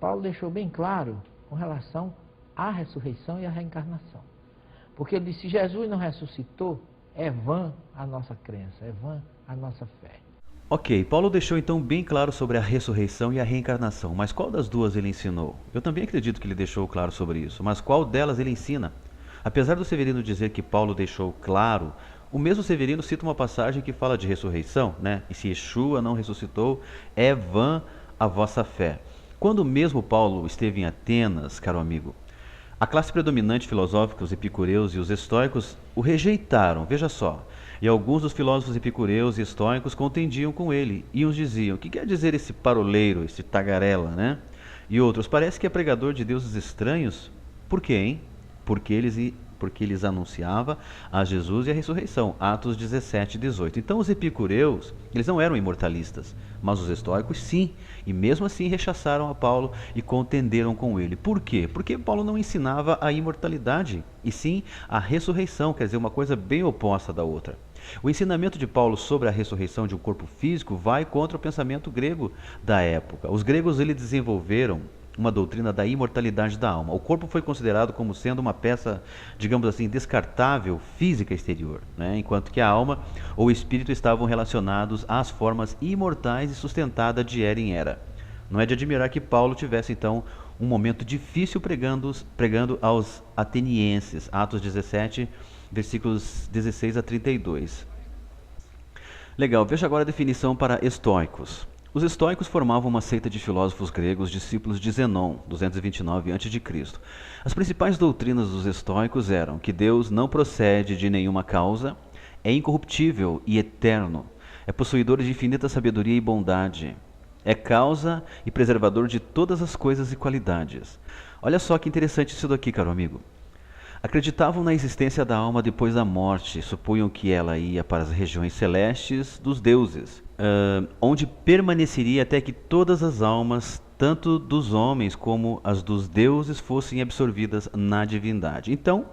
Paulo deixou bem claro com relação à ressurreição e à reencarnação. Porque ele disse, se Jesus não ressuscitou, é vã a nossa crença, é vã a nossa fé. Ok, Paulo deixou então bem claro sobre a ressurreição e a reencarnação, mas qual das duas ele ensinou? Eu também acredito que ele deixou claro sobre isso, mas qual delas ele ensina? Apesar do Severino dizer que Paulo deixou claro, o mesmo Severino cita uma passagem que fala de ressurreição, né? E se Yeshua não ressuscitou, é vã a vossa fé. Quando mesmo Paulo esteve em Atenas, caro amigo, a classe predominante filosófica, os epicureus e os estoicos, o rejeitaram, veja só. E alguns dos filósofos epicureus e estoicos contendiam com ele. E uns diziam, o que quer dizer esse paroleiro, esse tagarela, né? E outros, parece que é pregador de deuses estranhos. Por quê, hein? Porque eles anunciava a Jesus e a ressurreição. Atos 17, 18. Então os epicureus, eles não eram imortalistas, mas os estoicos sim. E mesmo assim rechaçaram a Paulo e contenderam com ele. Por quê? Porque Paulo não ensinava a imortalidade, e sim a ressurreição, quer dizer, uma coisa bem oposta da outra. O ensinamento de Paulo sobre a ressurreição de um corpo físico vai contra o pensamento grego da época. Os gregos eles desenvolveram uma doutrina da imortalidade da alma. O corpo foi considerado como sendo uma peça, digamos assim, descartável, física exterior, né? Enquanto que a alma ou o espírito estavam relacionados às formas imortais e sustentada de era em era. Não é de admirar que Paulo tivesse, então, um momento difícil pregando aos atenienses. Atos 17, versículos 16 a 32. Legal, veja agora a definição para estoicos. Os estoicos formavam uma seita de filósofos gregos, discípulos de Zenon, 229 a.C. As principais doutrinas dos estoicos eram que Deus não procede de nenhuma causa, é incorruptível e eterno, é possuidor de infinita sabedoria e bondade, é causa e preservador de todas as coisas e qualidades. Olha só que interessante isso daqui, caro amigo. Acreditavam na existência da alma depois da morte, supunham que ela ia para as regiões celestes dos deuses, onde permaneceria até que todas as almas, tanto dos homens como as dos deuses, fossem absorvidas na divindade. Então,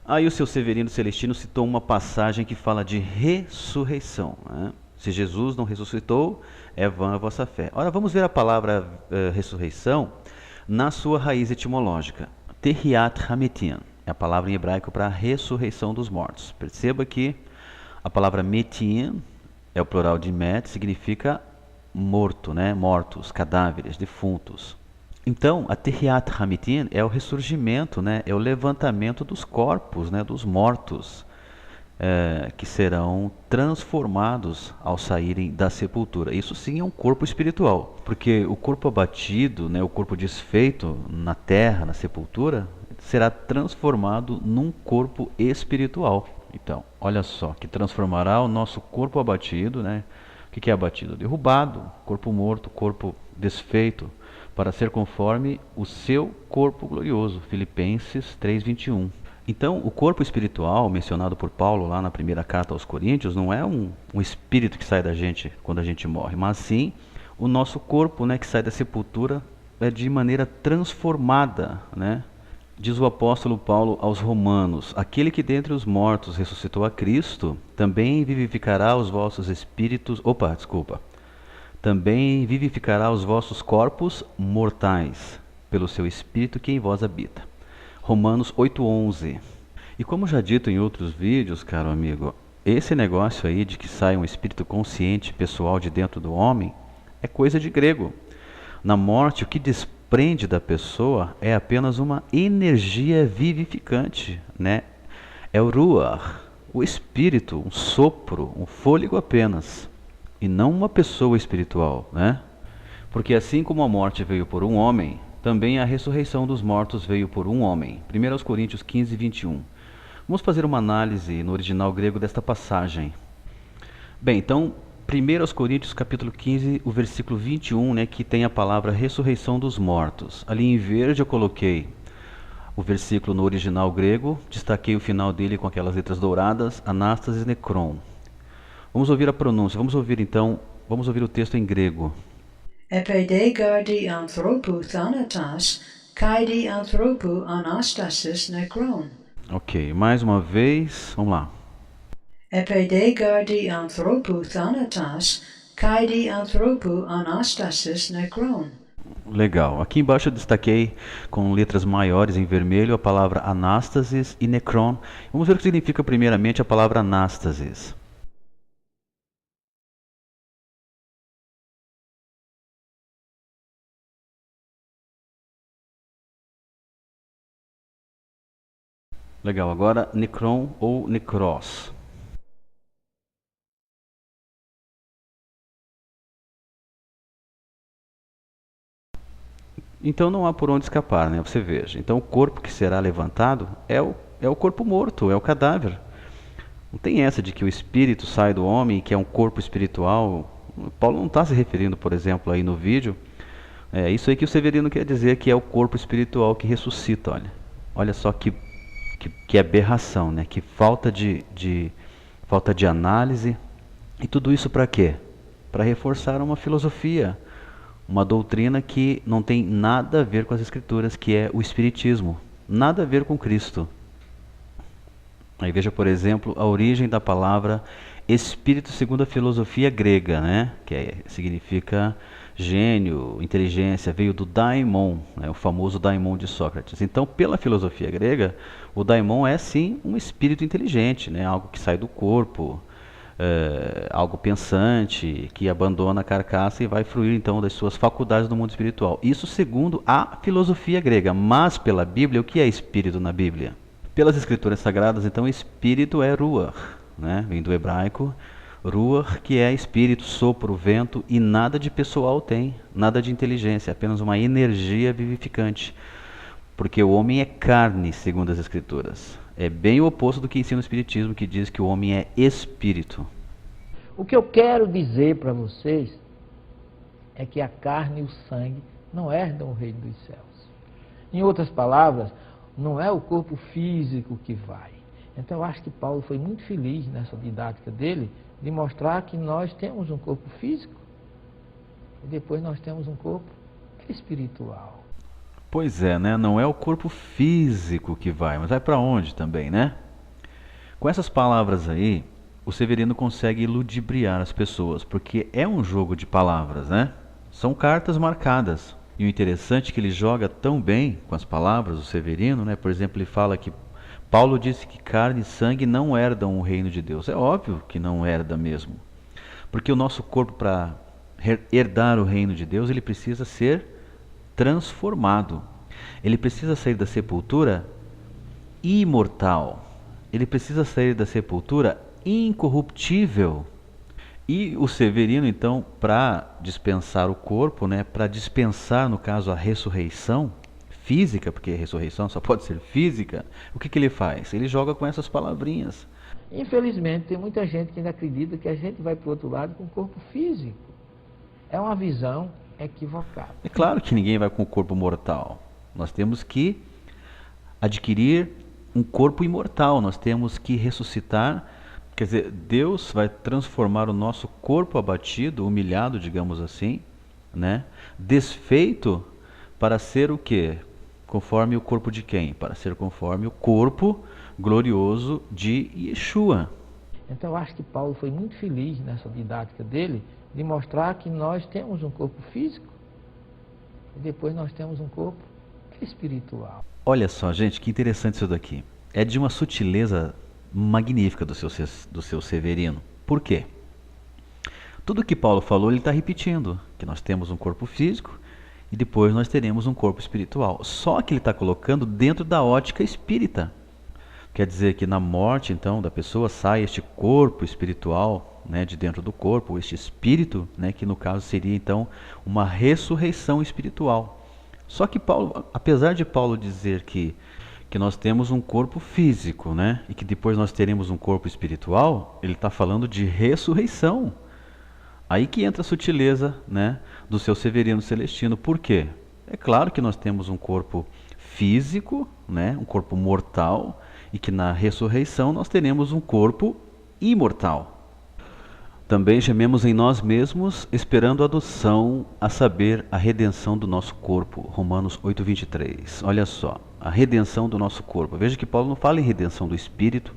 aí o seu Severino Celestino citou uma passagem que fala de ressurreição, né? Se Jesus não ressuscitou, é vã a vossa fé. Ora, vamos ver a palavra ressurreição na sua raiz etimológica. Tehiat Hametin é a palavra em hebraico para ressurreição dos mortos. Perceba que a palavra metin é o plural de met, significa morto, né? Mortos, cadáveres, defuntos. Então, a Tehiat Hametin é o ressurgimento, né? É o levantamento dos corpos, né? Dos mortos, que serão transformados ao saírem da sepultura. Isso sim é um corpo espiritual, porque o corpo abatido, né, o corpo desfeito na terra, na sepultura, será transformado num corpo espiritual. Então, olha só, que transformará o nosso corpo abatido, né? O que é abatido? Derrubado, corpo morto, corpo desfeito, para ser conforme o seu corpo glorioso. Filipenses 3:21. Então, o corpo espiritual mencionado por Paulo lá na primeira carta aos Coríntios não é um espírito que sai da gente quando a gente morre, mas sim o nosso corpo, né, que sai da sepultura de maneira transformada, né? Diz o apóstolo Paulo aos Romanos, aquele que dentre os mortos ressuscitou a Cristo, também vivificará os vossos espíritos, também vivificará os vossos corpos mortais, pelo seu Espírito que em vós habita. Romanos 8:11. E como já dito em outros vídeos, caro amigo, esse negócio aí de que sai um espírito consciente pessoal de dentro do homem é coisa de grego. Na morte, o que desprende da pessoa é apenas uma energia vivificante, né? É o ruach, o espírito, um sopro, um fôlego apenas, e não uma pessoa espiritual, né? Porque assim como a morte veio por um homem, também a ressurreição dos mortos veio por um homem. 1 Coríntios 15:21. Vamos fazer uma análise no original grego desta passagem. Bem, então, 1 Coríntios capítulo 15, o versículo 21, né, que tem a palavra ressurreição dos mortos. Ali em verde eu coloquei o versículo no original grego, destaquei o final dele com aquelas letras douradas, Anastasis Necron. Vamos ouvir a pronúncia, vamos ouvir o texto em grego. Επεδέγαρδι ανθρώπου θάνατος, καίδι ανθρώπου Anastasis Necron. Ok, mais uma vez, vamos lá. Επεδέγαρδι ανθρώπου θάνατος, καίδι ανθρώπου Anastasis Necron. Legal. Aqui embaixo eu destaquei com letras maiores em vermelho a palavra anástasis e necron. Vamos ver o que significa primeiramente a palavra anástasis. Legal, agora necron ou necros. Então não há por onde escapar, né? Você veja. Então o corpo que será levantado é o corpo morto, é o cadáver. Não tem essa de que o espírito sai do homem, que é um corpo espiritual. Paulo não está se referindo, por exemplo, aí no vídeo. É isso aí que o Severino quer dizer, que é o corpo espiritual que ressuscita, olha. Olha só que aberração, né? Que falta falta de análise. E tudo isso para quê? Para reforçar uma filosofia, uma doutrina que não tem nada a ver com as Escrituras, que é o Espiritismo. Nada a ver com Cristo. Aí veja, por exemplo, a origem da palavra espírito segundo a filosofia grega, né? Significa gênio, inteligência, veio do daimon, né? O famoso daimon de Sócrates. Então, pela filosofia grega, o daimon é sim um espírito inteligente, né? Algo que sai do corpo, algo pensante, que abandona a carcaça e vai fruir então das suas faculdades no mundo espiritual. Isso segundo a filosofia grega, mas pela Bíblia, o que é espírito na Bíblia? Pelas escrituras sagradas, então, espírito é ruach, né? Vem do hebraico, ruach, que é espírito, sopro, vento, e nada de pessoal tem, nada de inteligência, apenas uma energia vivificante. Porque o homem é carne, segundo as escrituras. É bem o oposto do que ensina o Espiritismo, que diz que o homem é espírito. O que eu quero dizer para vocês é que a carne e o sangue não herdam o reino dos céus. Em outras palavras, não é o corpo físico que vai. Então eu acho que Paulo foi muito feliz nessa didática dele, de mostrar que nós temos um corpo físico e depois nós temos um corpo espiritual. Pois é, né? Não é o corpo físico que vai, mas vai para onde também, né? Com essas palavras aí, o Severino consegue ludibriar as pessoas, porque é um jogo de palavras, né? São cartas marcadas. E o interessante é que ele joga tão bem com as palavras, o Severino, né? Por exemplo, ele fala que Paulo disse que carne e sangue não herdam o reino de Deus. É óbvio que não herda mesmo. Porque o nosso corpo, para herdar o reino de Deus, ele precisa ser transformado. Ele precisa sair da sepultura imortal. Ele precisa sair da sepultura incorruptível. E o Severino, então, para dispensar o corpo, né, para dispensar, no caso, a ressurreição física, porque a ressurreição só pode ser física, o que ele faz? Ele joga com essas palavrinhas. Infelizmente, tem muita gente que ainda acredita que a gente vai para o outro lado com o corpo físico. É uma visão equivocada. É claro que ninguém vai com o corpo mortal. Nós temos que adquirir um corpo imortal, nós temos que ressuscitar. Quer dizer, Deus vai transformar o nosso corpo abatido, humilhado, digamos assim, né? Desfeito, para ser o quê? Conforme o corpo de quem? Para ser conforme o corpo glorioso de Yeshua. Então eu acho que Paulo foi muito feliz nessa didática dele, de mostrar que nós temos um corpo físico e depois nós temos um corpo espiritual. Olha só, gente, que interessante isso daqui. É de uma sutileza magnífica do seu Severino. Por quê? Tudo que Paulo falou, ele está repetindo, que nós temos um corpo físico e depois nós teremos um corpo espiritual. Só que ele está colocando dentro da ótica espírita. Quer dizer que na morte, então, da pessoa sai este corpo espiritual, né, de dentro do corpo, este espírito, né, que no caso seria então uma ressurreição espiritual. Só que Paulo, apesar de Paulo dizer que nós temos um corpo físico, né, e que depois nós teremos um corpo espiritual, ele está falando de ressurreição. Aí que entra a sutileza, né, do seu Severino Celestino. Por quê? É claro que nós temos um corpo físico, né, um corpo mortal, e que na ressurreição nós teremos um corpo imortal. Também gememos em nós mesmos, esperando a adoção, a saber, a redenção do nosso corpo. Romanos 8:23. Olha só, a redenção do nosso corpo. Veja que Paulo não fala em redenção do espírito,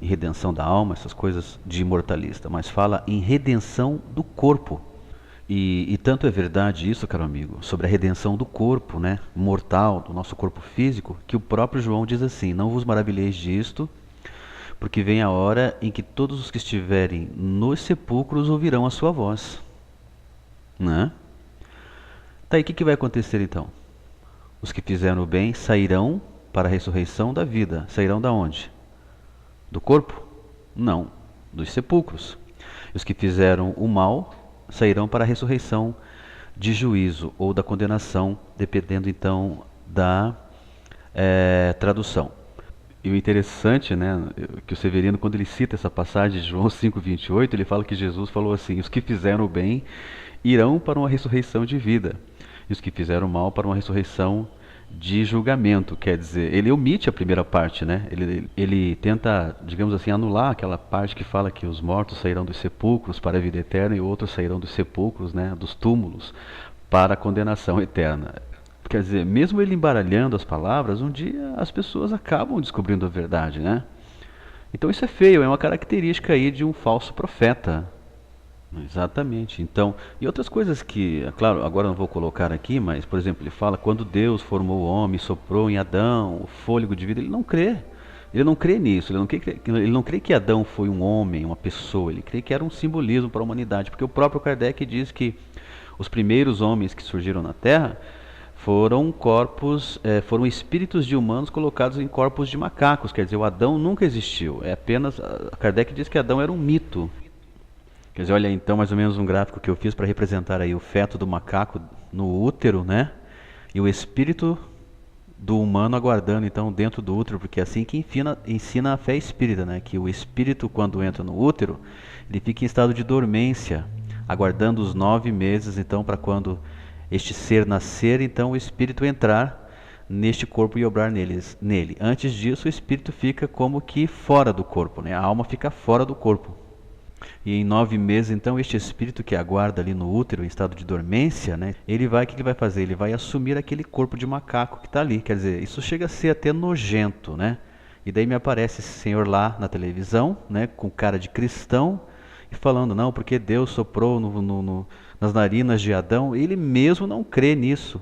em redenção da alma, essas coisas de imortalista, mas fala em redenção do corpo. E tanto é verdade isso, caro amigo, sobre a redenção do corpo, né, mortal, do nosso corpo físico, que o próprio João diz assim: não vos maravilheis disto, porque vem a hora em que todos os que estiverem nos sepulcros ouvirão a sua voz. Né? Tá aí, o que vai acontecer então? Os que fizeram o bem sairão para a ressurreição da vida. Sairão da onde? Do corpo? Não, dos sepulcros. E os que fizeram o mal sairão para a ressurreição de juízo ou da condenação, dependendo então da tradução. E o interessante, né, que o Severino, quando ele cita essa passagem de João 5,28, ele fala que Jesus falou assim: os que fizeram o bem irão para uma ressurreição de vida, e os que fizeram o mal para uma ressurreição de julgamento. Quer dizer, ele omite a primeira parte, né? Ele tenta, digamos assim, anular aquela parte que fala que os mortos sairão dos sepulcros para a vida eterna e outros sairão dos sepulcros, né, dos túmulos, para a condenação eterna. Quer dizer, mesmo ele embaralhando as palavras, um dia as pessoas acabam descobrindo a verdade, né? Então isso é feio, é uma característica aí de um falso profeta. Exatamente. Então, e outras coisas que, claro, agora não vou colocar aqui, mas, por exemplo, ele fala: quando Deus formou o homem, soprou em Adão o fôlego de vida. Ele não crê. Ele não crê nisso. Ele não crê que Adão foi um homem, uma pessoa. Ele crê que era um simbolismo para a humanidade, porque o próprio Kardec diz que os primeiros homens que surgiram na Terra foram corpos, foram espíritos de humanos colocados em corpos de macacos. Quer dizer, o Adão nunca existiu. É apenas, Kardec diz que Adão era um mito. Quer dizer, olha então mais ou menos um gráfico que eu fiz para representar aí o feto do macaco no útero, né? E o espírito do humano aguardando então dentro do útero, porque é assim que ensina a fé espírita, né? Que o espírito, quando entra no útero, ele fica em estado de dormência, aguardando os 9 meses, então, para quando este ser nascer, então o espírito entrar neste corpo e obrar nele. Antes disso, o espírito fica como que fora do corpo, né? A alma fica fora do corpo. E em 9 meses, então, este espírito que aguarda ali no útero, em estado de dormência, né? O que ele vai fazer? Ele vai assumir aquele corpo de macaco que está ali. Quer dizer, isso chega a ser até nojento, né? E daí me aparece esse senhor lá na televisão, né? Com cara de cristão, e falando: não, porque Deus soprou nas narinas de Adão. Ele mesmo não crê nisso.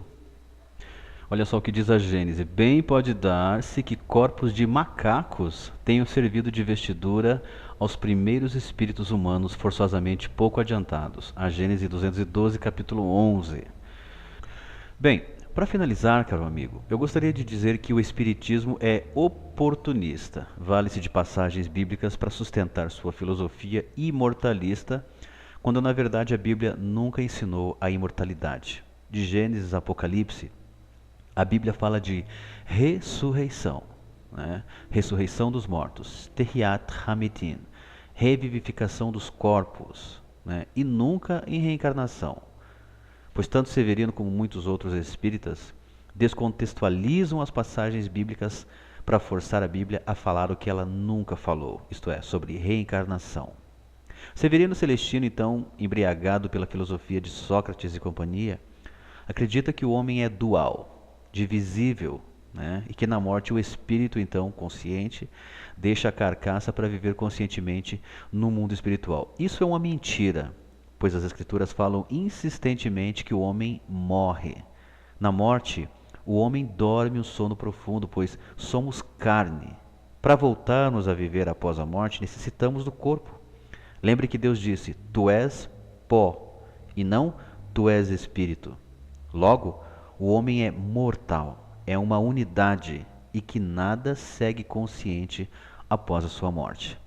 Olha só o que diz a Gênese: bem pode dar-se que corpos de macacos tenham servido de vestidura aos primeiros espíritos humanos forçosamente pouco adiantados. A Gênese 212, capítulo 11. Bem, para finalizar, caro amigo, eu gostaria de dizer que o espiritismo é oportunista. Vale-se de passagens bíblicas para sustentar sua filosofia imortalista, quando na verdade a Bíblia nunca ensinou a imortalidade. De Gênesis a Apocalipse, a Bíblia fala de ressurreição, né? Ressurreição dos mortos, Tehiat Hamitim, revivificação dos corpos, né? E nunca em reencarnação. Pois tanto Severino como muitos outros espíritas descontextualizam as passagens bíblicas para forçar a Bíblia a falar o que ela nunca falou, isto é, sobre reencarnação. Severino Celestino, então, embriagado pela filosofia de Sócrates e companhia, acredita que o homem é dual, divisível, né? E que na morte o espírito, então, consciente, deixa a carcaça para viver conscientemente no mundo espiritual. Isso é uma mentira, pois as Escrituras falam insistentemente que o homem morre. Na morte, o homem dorme um sono profundo, pois somos carne. Para voltarmos a viver após a morte, necessitamos do corpo. Lembre que Deus disse: tu és pó, e não tu és espírito. Logo, o homem é mortal, é uma unidade e que nada segue consciente após a sua morte.